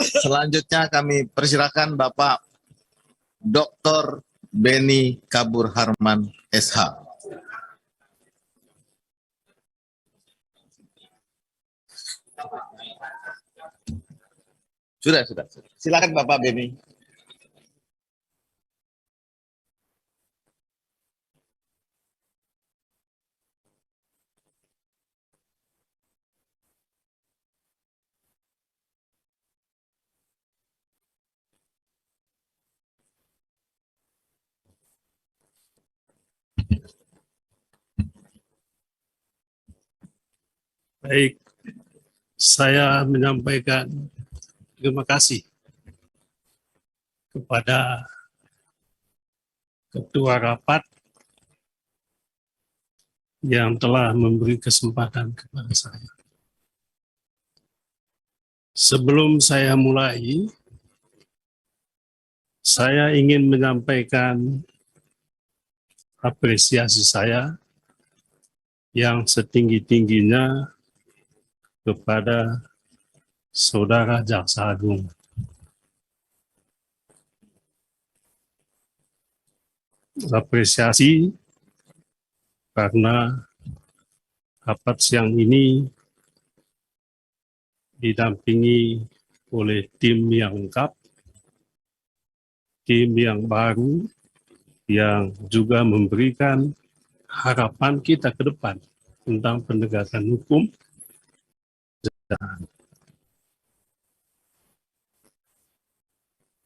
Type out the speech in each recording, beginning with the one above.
Selanjutnya kami persilakan Bapak Dr. Beni Kabur Harman, SH. Sudah. Silakan Bapak Beni. Baik, saya menyampaikan terima kasih kepada Ketua Rapat yang telah memberi kesempatan kepada saya. Sebelum saya mulai, saya ingin menyampaikan apresiasi saya yang setinggi-tingginya kepada Saudara Jaksa Agung. Apresiasi karena rapat siang ini didampingi oleh tim yang lengkap, tim yang baru, yang juga memberikan harapan kita ke depan tentang penegakan hukum.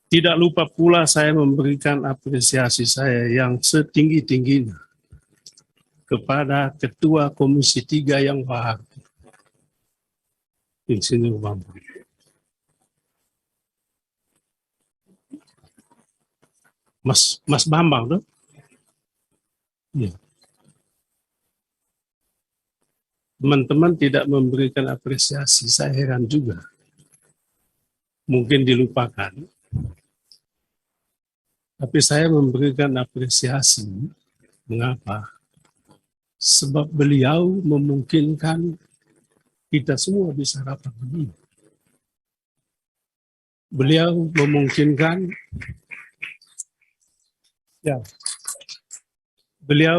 Tidak lupa pula saya memberikan apresiasi saya yang setinggi-tingginya kepada Ketua Komisi 3 yang baru, Insinyur Bambang. Mas Bambang, tuh? Ya. Teman-teman tidak memberikan apresiasi, saya heran juga. Mungkin dilupakan. Tapi saya memberikan apresiasi. Mengapa? Sebab beliau memungkinkan kita semua bisa rapat begini. Beliau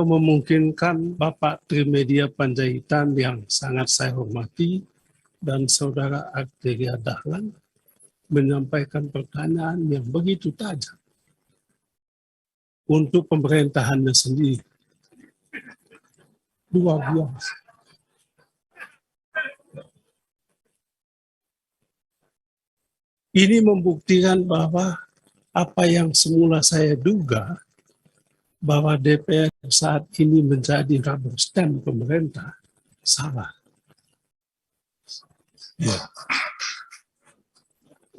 memungkinkan Bapak Trimedia Panjaitan yang sangat saya hormati dan Saudara Arteria Dahlan menyampaikan pertanyaan yang begitu tajam untuk pemerintahannya sendiri. Luar biasa. Ini membuktikan bahwa apa yang semula saya duga, bahwa DPR saat ini menjadi rubber stamp pemerintah, salah. Ya.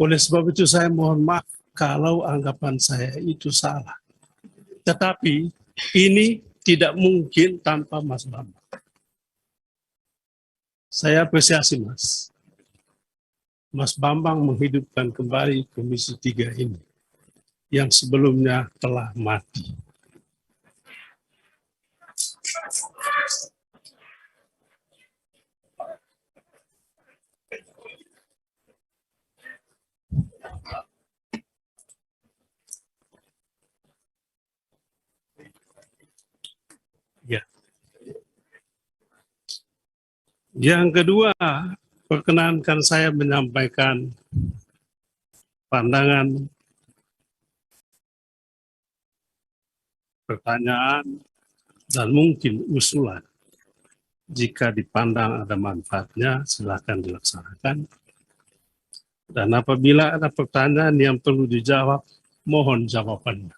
Oleh sebab itu saya mohon maaf kalau anggapan saya itu salah. Tetapi ini tidak mungkin tanpa Mas Bambang. Saya apresiasi Mas Bambang menghidupkan kembali Komisi 3 ini yang sebelumnya telah mati. Ya. Yang kedua, perkenankan saya menyampaikan pandangan, pertanyaan, dan mungkin usulan. Jika dipandang ada manfaatnya, silakan dilaksanakan. Dan apabila ada pertanyaan yang perlu dijawab, mohon jawabannya.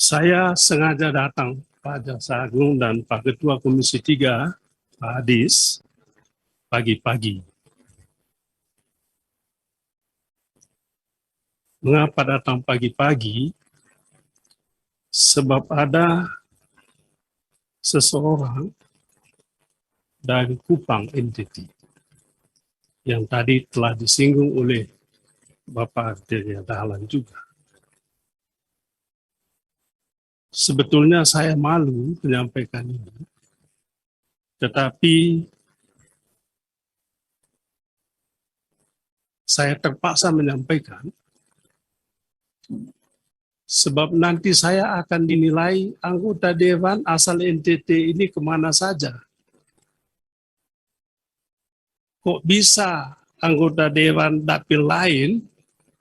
Saya sengaja datang Pak Jaksa Agung dan Pak Ketua Komisi 3, Pak Adis, pagi-pagi. Mengapa datang pagi-pagi? Sebab ada seseorang dari Kupang NTT yang tadi telah disinggung oleh Bapak Arteria Dahlan juga. Sebetulnya saya malu menyampaikan ini, Tetapi saya terpaksa menyampaikan sebab nanti saya akan dinilai anggota dewan asal NTT ini kemana saja. Kok bisa anggota dewan dapil lain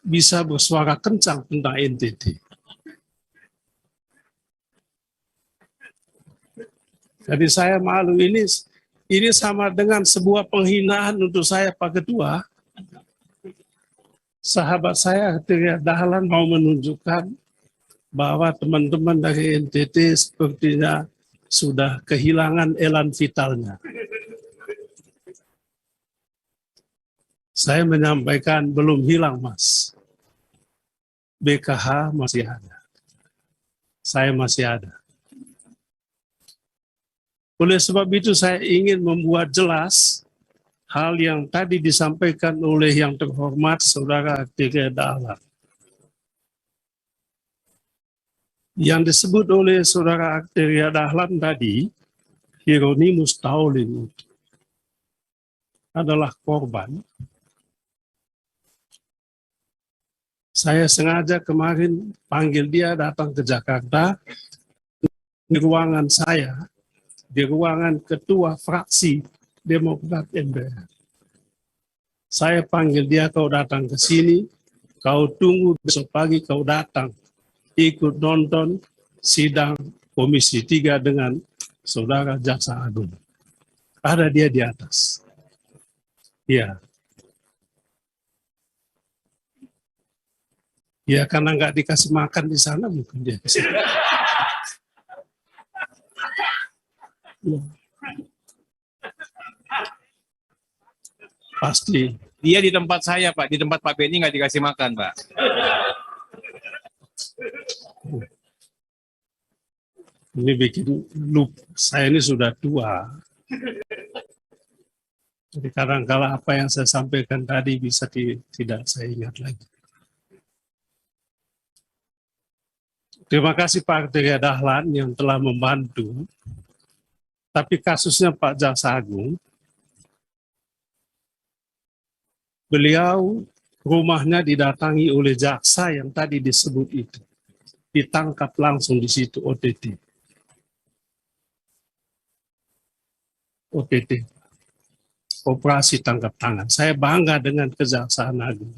bisa bersuara kencang tentang NTT? Jadi saya malu, ini sama dengan sebuah penghinaan untuk saya, Pak Ketua. Sahabat saya Arteria Dahlan mau menunjukkan bahwa teman-teman dari NTT sepertinya sudah kehilangan elan vitalnya. Saya menyampaikan belum hilang, Mas. BKH masih ada. Saya masih ada. Oleh sebab itu saya ingin membuat jelas hal yang tadi disampaikan oleh yang terhormat Saudara Arteria Dahlan. Yang disebut oleh Saudara Arteria Dahlan tadi, Hieronymus Taulin adalah korban. Saya sengaja kemarin panggil dia datang ke Jakarta di ruangan saya, di ruangan ketua fraksi Demokrat MPR. Saya panggil dia, kau datang ke sini, kau tunggu besok pagi kau datang ikut nonton sidang Komisi 3 dengan Saudara Jaksa Agung. Ada dia di atas. Ya. Ya karena nggak dikasih makan di sana mungkin dia kesini. Ya. Pasti. Dia di tempat saya, Pak. Di tempat Pak Benny nggak dikasih makan, Pak. Ini bikin lupa. Saya ini sudah tua. Jadi kadang-kala apa yang saya sampaikan tadi bisa tidak saya ingat lagi. Terima kasih Pak Arteria Dahlan yang telah membantu. Tapi kasusnya Pak Jaksa Agung, beliau rumahnya didatangi oleh jaksa yang tadi disebut itu. Ditangkap langsung di situ OTT. OTT. Operasi tangkap tangan. Saya bangga dengan Kejaksaan Agung.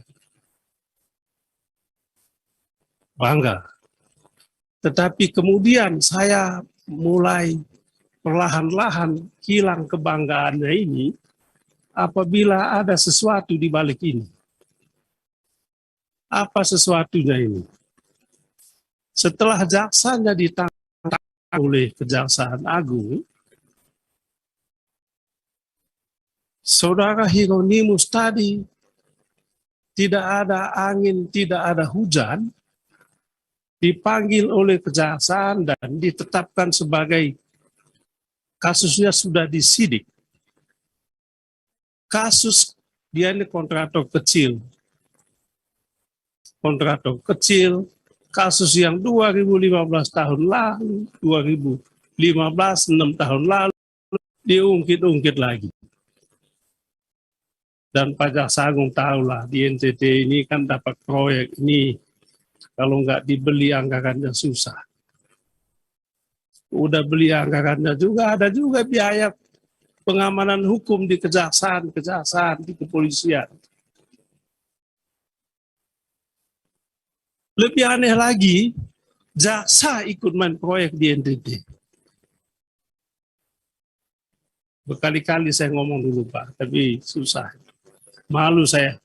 Bangga. Tetapi kemudian saya mulai perlahan-lahan hilang kebanggaannya ini apabila ada sesuatu di balik ini. Apa sesuatunya ini? Setelah jaksanya ditangkap oleh Kejaksaan Agung, Saudara Hieronymus tadi tidak ada angin, tidak ada hujan, dipanggil oleh kejaksaan dan ditetapkan sebagai kasusnya sudah disidik. Kasus dia ini kontraktor kecil. Kontraktor kecil, kasus yang 2015 tahun lalu, 2015, 6 tahun lalu, diungkit-ungkit lagi. Dan Pak Jaksa Agung tahulah di NTT ini kan dapat proyek ini, kalau nggak dibeli anggarannya susah. Udah beli anggarannya juga, ada juga biaya pengamanan hukum di kejaksaan, di kepolisian. Lebih aneh lagi, jaksa ikut main proyek di NTT. Berkali-kali saya ngomong dulu Pak, tapi susah. Malu saya.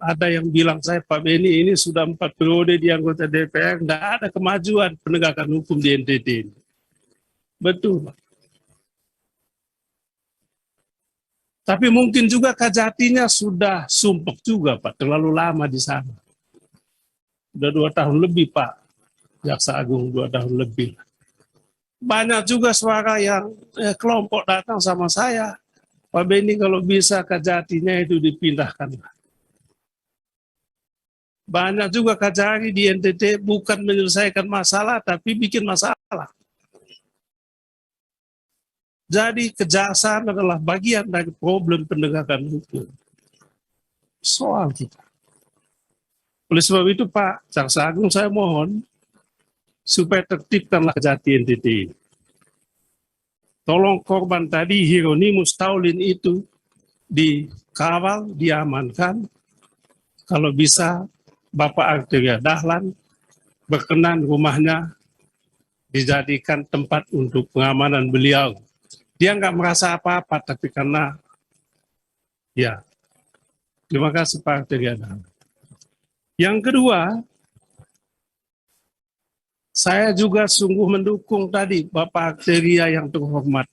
Ada yang bilang saya, Pak Benny ini sudah 4 periode di anggota DPR, tidak ada kemajuan penegakan hukum di NTT ini. Betul Pak. Tapi mungkin juga Kajatinya sudah sumpek juga Pak, terlalu lama di sana. Sudah 2 tahun lebih Pak, Jaksa Agung 2 tahun lebih. Banyak juga suara yang kelompok datang sama saya, Pak Benny kalau bisa Kajatinya itu dipindahkan. Banyak juga Kajari di NTT bukan menyelesaikan masalah, tapi bikin masalah. Jadi kejaksaan adalah bagian dari problem penegakan hukum. Soal kita. Oleh sebab itu Pak Jaksa Agung, saya mohon supaya tertibkanlah Kejati NTT ini. Tolong korban tadi Hieronymus Taulin itu dikawal, diamankan. Kalau bisa Bapak Arteria Dahlan berkenan rumahnya dijadikan tempat untuk pengamanan beliau. Dia nggak merasa apa-apa, tapi karena ya. Terima kasih Pak Arteria Dahlan. Yang kedua, saya juga sungguh mendukung tadi Bapak Arteria yang terhormat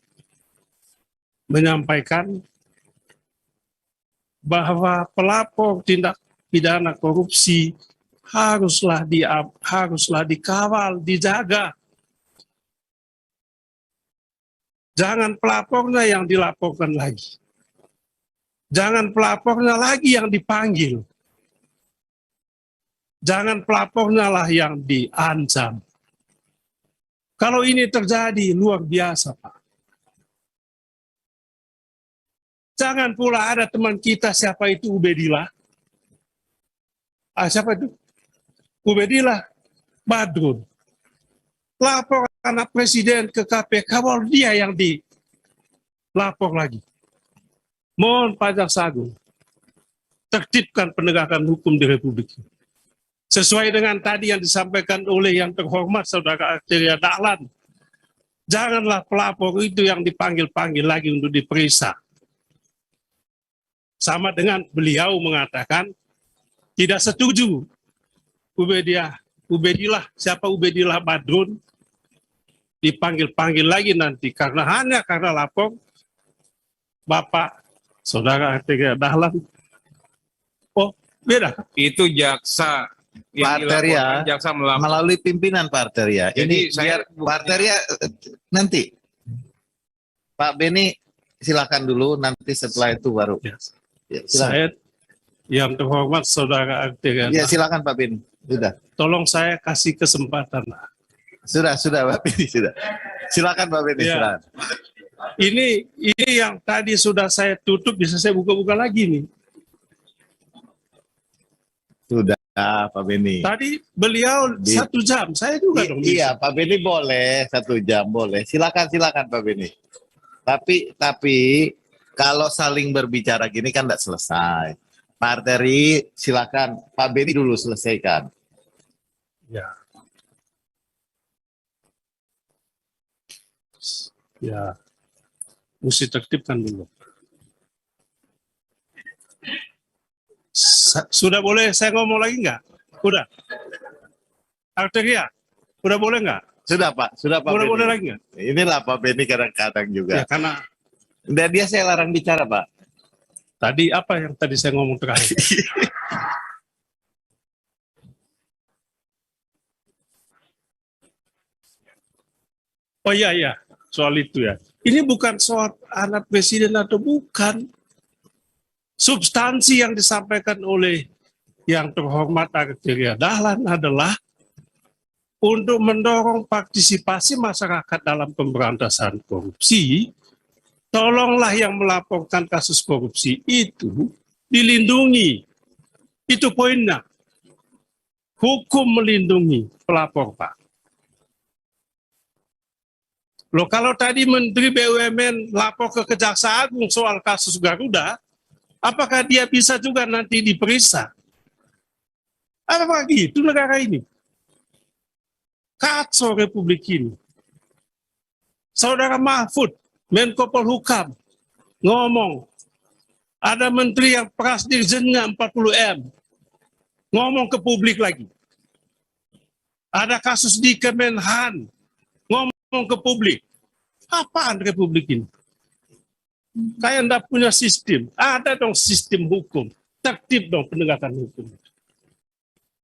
menyampaikan bahwa pelapor tindak pidana korupsi haruslah dikawal, dijaga. Jangan pelapornya yang dilaporkan lagi. Jangan pelapornya lagi yang dipanggil. Jangan pelapornya lah yang diancam. Kalau ini terjadi, luar biasa, Pak. Jangan pula ada teman kita, siapa itu Ubedillah. Siapa itu? Ubedillah Badrun. Lapor anak presiden ke KPK, kalau dia yang dilapor lagi. Mohon Pak Jaksa Agung, tertibkan penegakan hukum di Republik ini. Sesuai dengan tadi yang disampaikan oleh yang terhormat Saudara Arteria Dahlan. Janganlah pelapor itu yang dipanggil-panggil lagi untuk diperiksa. Sama dengan beliau mengatakan tidak setuju Ubedillah, siapa Ubedillah Badrun dipanggil-panggil lagi nanti hanya karena lapor Bapak Saudara Arteria Dahlan. Oh, beda. Itu jaksa yang Pak Arteria, dilaporkan, jaksa melapor. melalui pimpinan Pak Arteria. Jadi Ini saya- biar Pak Arteria nanti. Pak Beni silakan dulu, nanti setelah itu baru. Ya. Ya, silakan. Saya yang terhormat Saudara Arteria Ya, Dahlan, silakan Pak Beni. Sudah. tolong saya kasih kesempatan. Sudah Pak Beni, sudah. Silakan Pak Beni, Ya. silakan. Ini yang tadi sudah saya tutup, bisa saya buka-buka lagi nih. Sudah Pak Beni. Tadi beliau 1 jam, saya juga dong. Iya, Pak Beni boleh 1 jam, boleh. Silakan Pak Beni. Tapi kalau saling berbicara gini kan tidak selesai. Pak Arteri, silakan Pak Beni dulu selesaikan. Ya. Ya. Mesti tertibkan dulu. Sudah boleh saya ngomong lagi nggak? Udah. Arteria, udah boleh nggak? Sudah Pak Udah Beni. boleh lagi nggak? Inilah Pak Beni kadang-kadang Ya juga. karena Dan dia saya larang bicara Pak. tadi apa yang tadi saya ngomong terakhir? Oh iya, soal itu ya. Ini bukan soal anak presiden atau bukan. Substansi yang disampaikan oleh yang terhormat Arteria Dahlan adalah untuk mendorong partisipasi masyarakat dalam pemberantasan korupsi. Tolonglah yang melaporkan kasus korupsi itu dilindungi. Itu poinnya. Hukum melindungi pelapor, Pak. Loh, kalau tadi Menteri BUMN lapor ke Kejaksaan Agung soal kasus Garuda, apakah dia bisa juga nanti diperiksa? Apakah gitu negara ini? Kacau Republik ini. Saudara Mahfud, Menko Polhukam, ngomong, ada menteri yang peras dirjennya 40 M, ngomong ke publik lagi. Ada kasus di Kemenhan, ngomong ke publik. Apaan Republik ini? Kayak enggak punya sistem. Ada dong sistem hukum. Tertib dong penegakan hukum.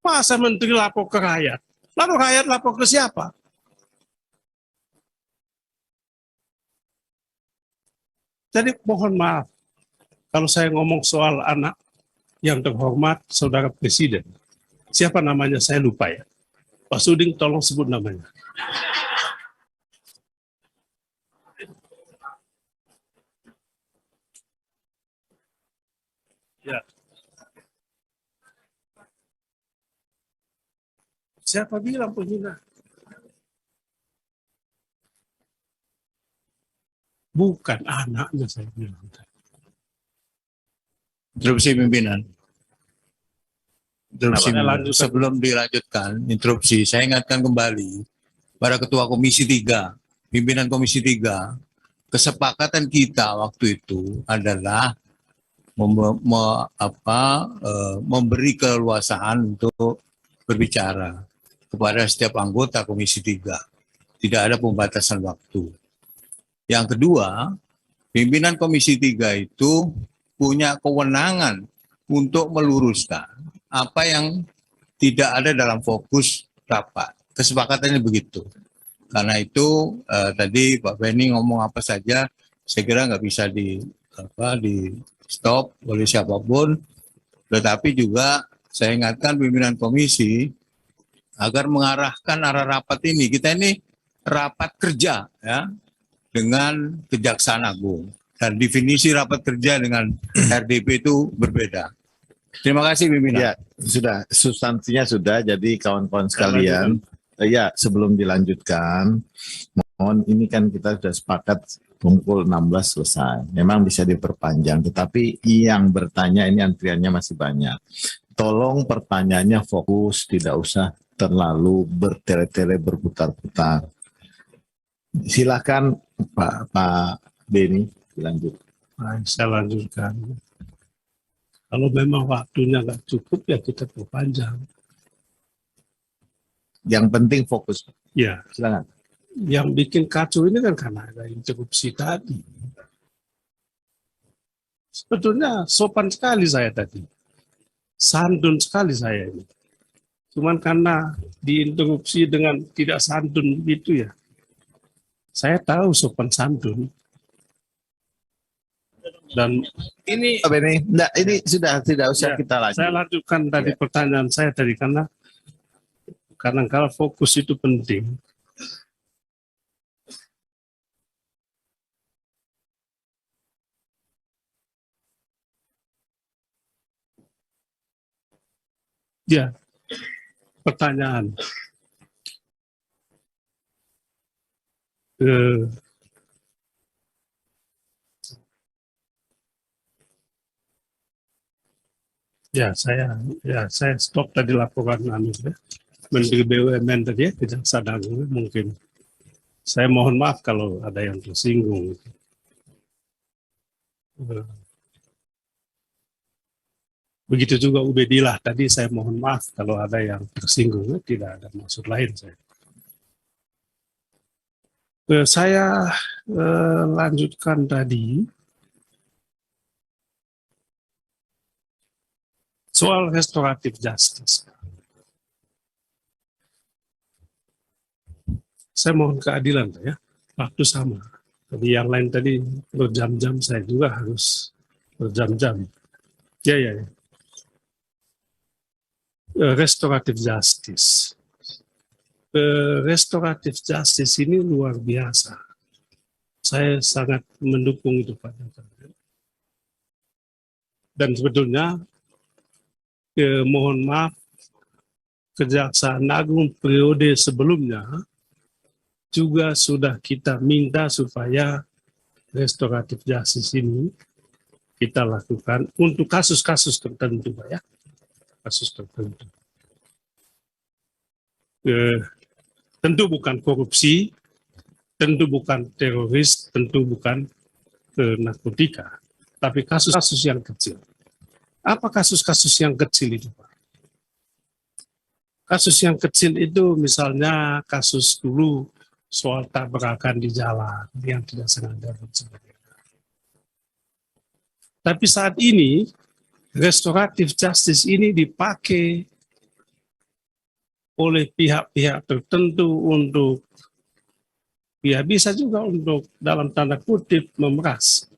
Masa menteri lapor ke rakyat? Lalu rakyat lapor ke siapa? Jadi mohon maaf kalau saya ngomong soal anak yang terhormat Saudara Presiden. Siapa namanya saya lupa ya. Pak Suding tolong sebut namanya. Siapa bilang penghina? Bukan anaknya saya bilang. Interupsi pimpinan. Interupsi, Saya pimpinan. lanjutkan. Sebelum dilanjutkan interupsi, saya ingatkan kembali para ketua Komisi 3, pimpinan Komisi 3, kesepakatan kita waktu itu adalah memberi keleluasaan untuk berbicara kepada setiap anggota Komisi 3. Tidak ada pembatasan waktu. Yang kedua, pimpinan Komisi 3 itu punya kewenangan untuk meluruskan apa yang tidak ada dalam fokus rapat. Kesepakatannya begitu. Karena itu tadi Pak Benny ngomong apa saja, saya kira nggak bisa di stop oleh siapapun. Tetapi juga saya ingatkan pimpinan komisi agar mengarahkan arah rapat ini. Kita ini rapat kerja ya dengan Kejaksaan Agung. Dan definisi rapat kerja dengan RDP itu berbeda. Terima kasih pimpinan. Ya, sudah, substansinya sudah. Jadi kawan-kawan sekalian, ya sebelum dilanjutkan, mohon ini kan kita sudah sepakat pukul 16 selesai. Memang bisa diperpanjang, tetapi yang bertanya ini antriannya masih banyak. Tolong pertanyaannya fokus, tidak usah terlalu bertele-tele berputar-putar. Silakan Pak Beni dilanjut. Baik, saya lanjutkan. Kalau memang waktunya nggak cukup ya kita perpanjang. Yang penting fokus. Ya, Silakan. yang bikin kacau ini kan karena ada interupsi tadi. Sebetulnya sopan sekali saya tadi. Santun sekali saya ini. Cuman karena diinterupsi dengan tidak santun gitu ya. Saya tahu sopan santun. Dan Ini Pak Beni, enggak, ini sudah tidak usah Ya, kita lanjut. saya lanjutkan tadi pertanyaan saya tadi karena kadang-kala fokus itu penting. Ya, pertanyaan. Saya stop tadi laporan Menteri BUMN tadi ya, Kejaksaan Agung mungkin. Saya mohon maaf kalau ada yang tersinggung. Begitu juga Ubedillah tadi, saya mohon maaf kalau ada yang tersinggung, tidak ada maksud lain saya. Saya lanjutkan tadi soal restoratif justice. Saya mohon keadilan ya, waktu sama. Jadi yang lain tadi berjam-jam, saya juga harus berjam-jam. Ya. Restoratif justice. Restoratif justice ini luar biasa. Saya sangat mendukung itu Pak. Dan sebetulnya mohon maaf, Kejaksaan Agung periode sebelumnya juga sudah kita minta supaya restoratif justice ini kita lakukan untuk kasus-kasus tertentu, Pak ya. Kasus tertentu. Tentu bukan korupsi, tentu bukan teroris, tentu bukan narkotika, tapi kasus-kasus yang kecil. Apa kasus-kasus yang kecil itu, Pak? Kasus yang kecil itu misalnya kasus dulu soal tabrakan di jalan yang tidak sengaja dan sebagainya. Tapi saat ini restoratif justice ini dipakai oleh pihak-pihak tertentu untuk ya bisa juga untuk dalam tanda kutip memeras.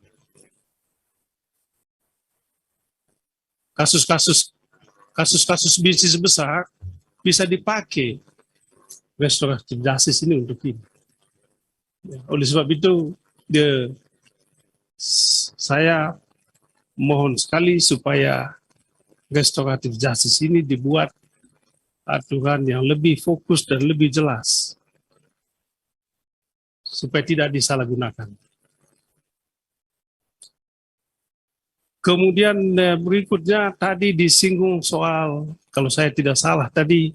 Kasus-kasus bisnis besar bisa dipakai restoratif justice ini untuk ini. Ya, oleh sebab itu saya mohon sekali supaya restoratif justice ini dibuat aturan yang lebih fokus dan lebih jelas supaya tidak disalahgunakan. Kemudian berikutnya tadi disinggung soal, kalau saya tidak salah tadi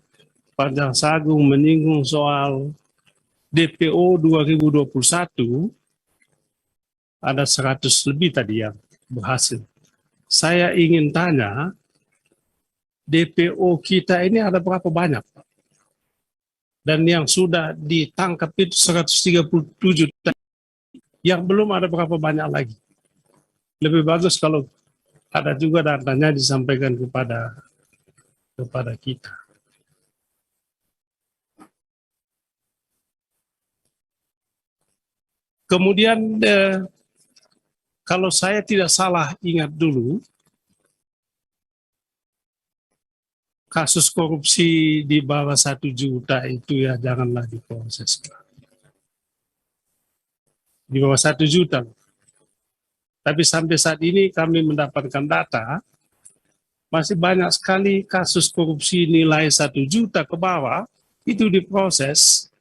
Pak Jaksa Agung menyinggung soal DPO 2021 ada 100 lebih tadi yang berhasil. Saya ingin tanya, DPO kita ini ada berapa banyak? Dan yang sudah ditangkap itu 137, yang belum ada berapa banyak lagi. Lebih bagus kalau ada juga datanya disampaikan kepada kita. Kemudian kalau saya tidak salah ingat dulu, kasus korupsi di bawah 1 juta itu ya janganlah diproses. Di bawah 1 juta. Tapi sampai saat ini kami mendapatkan data, masih banyak sekali kasus korupsi nilai 1 juta ke bawah, itu diproses.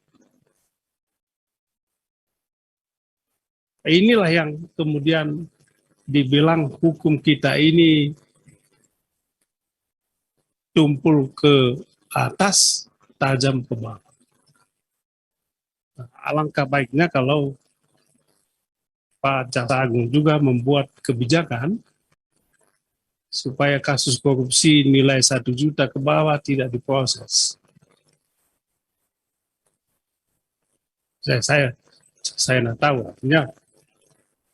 Inilah yang kemudian dibilang hukum kita ini tumpul ke atas, tajam ke bawah. Alangkah baiknya kalau Pak Jaksa Agung juga membuat kebijakan supaya kasus korupsi nilai 1 juta ke bawah tidak diproses. Saya tidak tahu, artinya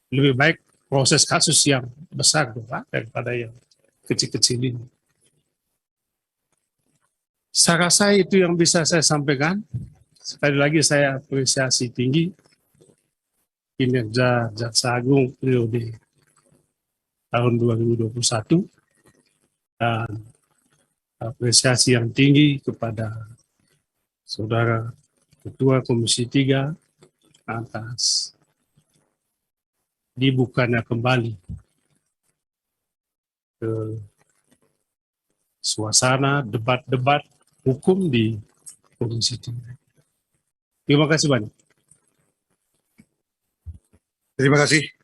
lebih baik proses kasus yang besar daripada yang kecil-kecil ini. Saya rasa itu yang bisa saya sampaikan. Sekali lagi saya apresiasi tinggi kinerja Jaksa Agung periode tahun 2021 dan apresiasi yang tinggi kepada Saudara Ketua Komisi 3 atas dibukanya kembali ke suasana debat-debat hukum di Komisi 3. Terima kasih banyak. Terima kasih